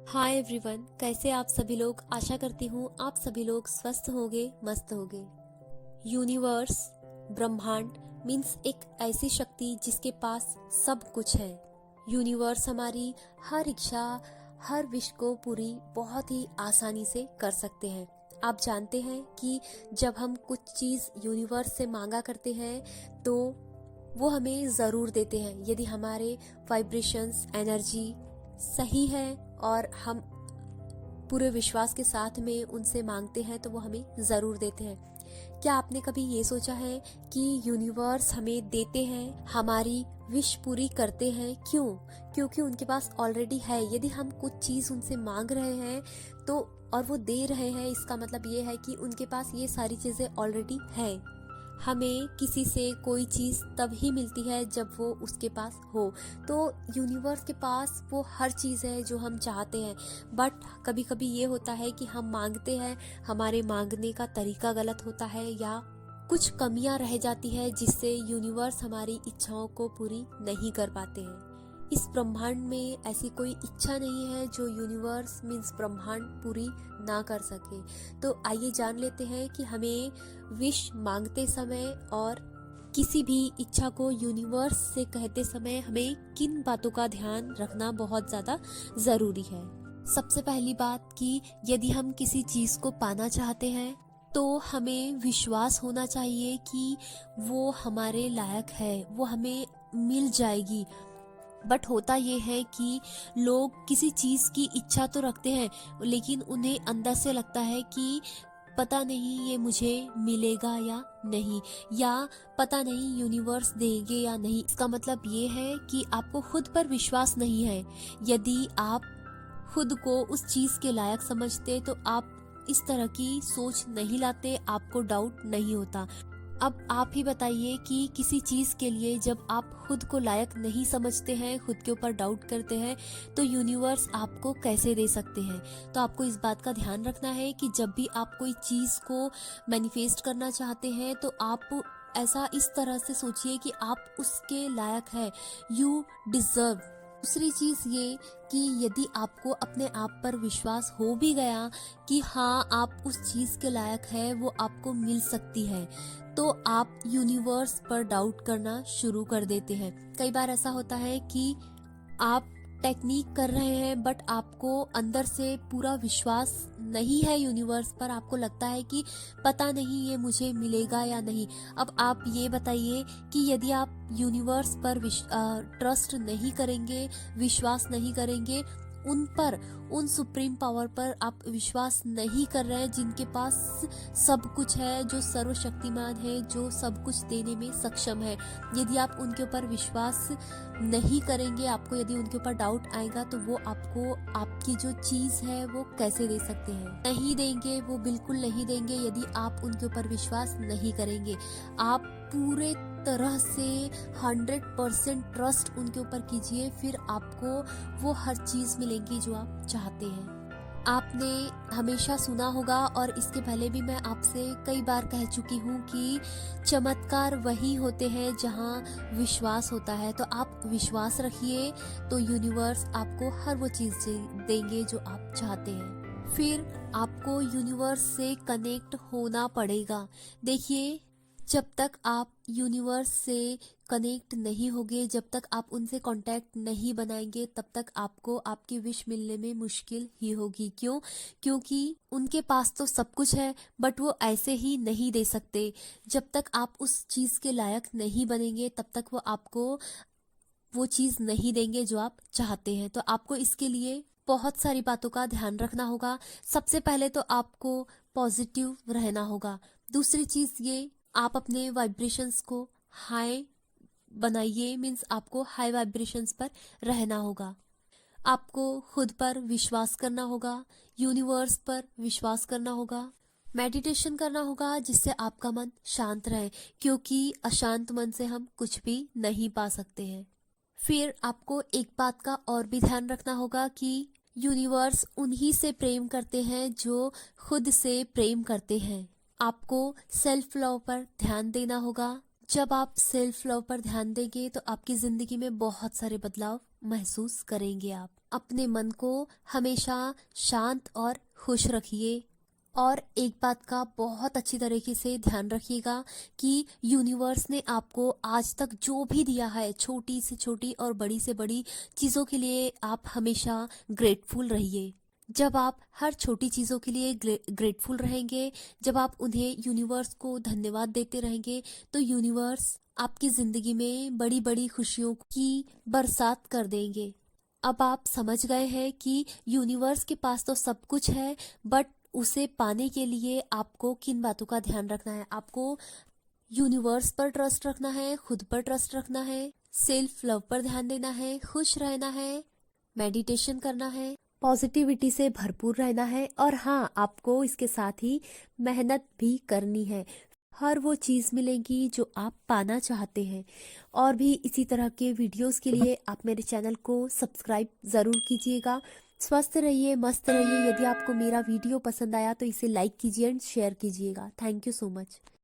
Hi everyone, कैसे आप सभी लोग। आशा करती हूँ आप सभी लोग स्वस्थ होंगे, मस्त होंगे। यूनिवर्स, ब्रह्मांड मीन्स एक ऐसी शक्ति जिसके पास सब कुछ है। यूनिवर्स हमारी हर इच्छा, हर विश को पूरी बहुत ही आसानी से कर सकते हैं। आप जानते हैं कि जब हम कुछ चीज़ यूनिवर्स से मांगा करते हैं तो वो हमें ज़रूर देते हैं, यदि हमारे वाइब्रेशंस, एनर्जी सही है और हम पूरे विश्वास के साथ में उनसे मांगते हैं तो वो हमें ज़रूर देते हैं। क्या आपने कभी ये सोचा है कि यूनिवर्स हमें देते हैं, हमारी विश पूरी करते हैं? क्यों? क्योंकि उनके पास ऑलरेडी है। यदि हम कुछ चीज़ उनसे मांग रहे हैं तो और वो दे रहे हैं, इसका मतलब ये है कि उनके पास ये सारी चीज़ें ऑलरेडी है। हमें किसी से कोई चीज़ तब ही मिलती है जब वो उसके पास हो। तो यूनिवर्स के पास वो हर चीज़ है जो हम चाहते हैं। बट कभी कभी ये होता है कि हम मांगते हैं, हमारे मांगने का तरीका गलत होता है या कुछ कमियां रह जाती है जिससे यूनिवर्स हमारी इच्छाओं को पूरी नहीं कर पाते हैं। इस ब्रह्मांड में ऐसी कोई इच्छा नहीं है जो यूनिवर्स मीन्स ब्रह्मांड पूरी ना कर सके। तो आइए जान लेते हैं कि हमें विश मांगते समय और किसी भी इच्छा को यूनिवर्स से कहते समय हमें किन बातों का ध्यान रखना बहुत ज़्यादा ज़रूरी है। सबसे पहली बात कि यदि हम किसी चीज़ को पाना चाहते हैं तो हमें विश्वास होना चाहिए कि वो हमारे लायक है, वो हमें मिल जाएगी। बट होता ये है कि लोग किसी चीज़ की इच्छा तो रखते हैं लेकिन उन्हें अंदर से लगता है कि पता नहीं ये मुझे मिलेगा या नहीं, या पता नहीं यूनिवर्स देंगे या नहीं। इसका मतलब ये है कि आपको खुद पर विश्वास नहीं है। यदि आप खुद को उस चीज़ के लायक समझते तो आप इस तरह की सोच नहीं लाते, आपको डाउट नहीं होता। अब आप ही बताइए कि किसी चीज़ के लिए जब आप खुद को लायक नहीं समझते हैं, खुद के ऊपर डाउट करते हैं, तो यूनिवर्स आपको कैसे दे सकते हैं। तो आपको इस बात का ध्यान रखना है कि जब भी आप कोई चीज़ को मैनिफेस्ट करना चाहते हैं तो आप ऐसा इस तरह से सोचिए कि आप उसके लायक है, यू डिज़र्व। दूसरी चीज़ ये कि यदि आपको अपने आप पर विश्वास हो भी गया कि हाँ आप उस चीज़ के लायक है, वो आपको मिल सकती है, तो आप यूनिवर्स पर डाउट करना शुरू कर देते हैं। कई बार ऐसा होता है कि आप टेक्निक कर रहे हैं बट आपको अंदर से पूरा विश्वास नहीं है यूनिवर्स पर। आपको लगता है कि पता नहीं ये मुझे मिलेगा या नहीं। अब आप ये बताइए कि यदि आप यूनिवर्स पर ट्रस्ट नहीं करेंगे, विश्वास नहीं करेंगे, उन पर, उन सुप्रीम पावर पर आप विश्वास नहीं कर रहे हैं जिनके पास सब कुछ है, जो सर्वशक्तिमान है, जो सब कुछ देने में सक्षम है, यदि आप उनके ऊपर विश्वास नहीं करेंगे, आपको यदि उनके ऊपर डाउट आएगा तो वो आपको आपकी जो चीज़ है वो कैसे दे सकते हैं? नहीं देंगे, वो बिल्कुल नहीं देंगे यदि आप उनके ऊपर विश्वास नहीं करेंगे। आप पूरे तरह से 100% ट्रस्ट उनके ऊपर कीजिए, फिर आपको वो हर चीज़ मिलेगी जो आप चाहते हैं। आपने हमेशा सुना होगा और इसके पहले भी मैं आपसे कई बार कह चुकी हूँ कि चमत्कार वही होते हैं जहाँ विश्वास होता है। तो आप विश्वास रखिए तो यूनिवर्स आपको हर वो चीज़ देंगे जो आप चाहते हैं। फिर आपको यूनिवर्स से कनेक्ट होना पड़ेगा। देखिए, जब तक आप यूनिवर्स से कनेक्ट नहीं होगे, जब तक आप उनसे कांटेक्ट नहीं बनाएंगे, तब तक आपको आपकी विश मिलने में मुश्किल ही होगी। क्यों? क्योंकि उनके पास तो सब कुछ है बट वो ऐसे ही नहीं दे सकते। जब तक आप उस चीज़ के लायक नहीं बनेंगे तब तक वो आपको वो चीज़ नहीं देंगे जो आप चाहते हैं। तो आपको इसके लिए बहुत सारी बातों का ध्यान रखना होगा। सबसे पहले तो आपको पॉजिटिव रहना होगा। दूसरी चीज़ ये, आप अपने वाइब्रेशंस को हाई बनाइए, मीन्स आपको हाई वाइब्रेशंस पर रहना होगा। आपको खुद पर विश्वास करना होगा, यूनिवर्स पर विश्वास करना होगा, मेडिटेशन करना होगा जिससे आपका मन शांत रहे, क्योंकि अशांत मन से हम कुछ भी नहीं पा सकते हैं। फिर आपको एक बात का और भी ध्यान रखना होगा कि यूनिवर्स उन्हीं से प्रेम करते हैं जो खुद से प्रेम करते हैं। आपको सेल्फ लव पर ध्यान देना होगा। जब आप सेल्फ लव पर ध्यान देंगे तो आपकी ज़िंदगी में बहुत सारे बदलाव महसूस करेंगे। आप अपने मन को हमेशा शांत और खुश रखिए। और एक बात का बहुत अच्छी तरीके से ध्यान रखिएगा कि यूनिवर्स ने आपको आज तक जो भी दिया है, छोटी से छोटी और बड़ी से बड़ी चीज़ों के लिए आप हमेशा ग्रेटफुल रहिए। जब आप हर छोटी चीज़ों के लिए ग्रेटफुल रहेंगे, जब आप उन्हें यूनिवर्स को धन्यवाद देते रहेंगे, तो यूनिवर्स आपकी ज़िंदगी में बड़ी बड़ी खुशियों की बरसात कर देंगे। अब आप समझ गए हैं कि यूनिवर्स के पास तो सब कुछ है, बट उसे पाने के लिए आपको किन बातों का ध्यान रखना है। आपको यूनिवर्स पर ट्रस्ट रखना है, खुद पर ट्रस्ट रखना है, सेल्फ लव पर ध्यान देना है, खुश रहना है, मेडिटेशन करना है, पॉजिटिविटी से भरपूर रहना है, और हाँ, आपको इसके साथ ही मेहनत भी करनी है। हर वो चीज़ मिलेगी जो आप पाना चाहते हैं। और भी इसी तरह के वीडियोस के लिए आप मेरे चैनल को सब्सक्राइब ज़रूर कीजिएगा। स्वस्थ रहिए, मस्त रहिए। यदि आपको मेरा वीडियो पसंद आया तो इसे लाइक कीजिए एंड शेयर कीजिएगा। Thank you so much.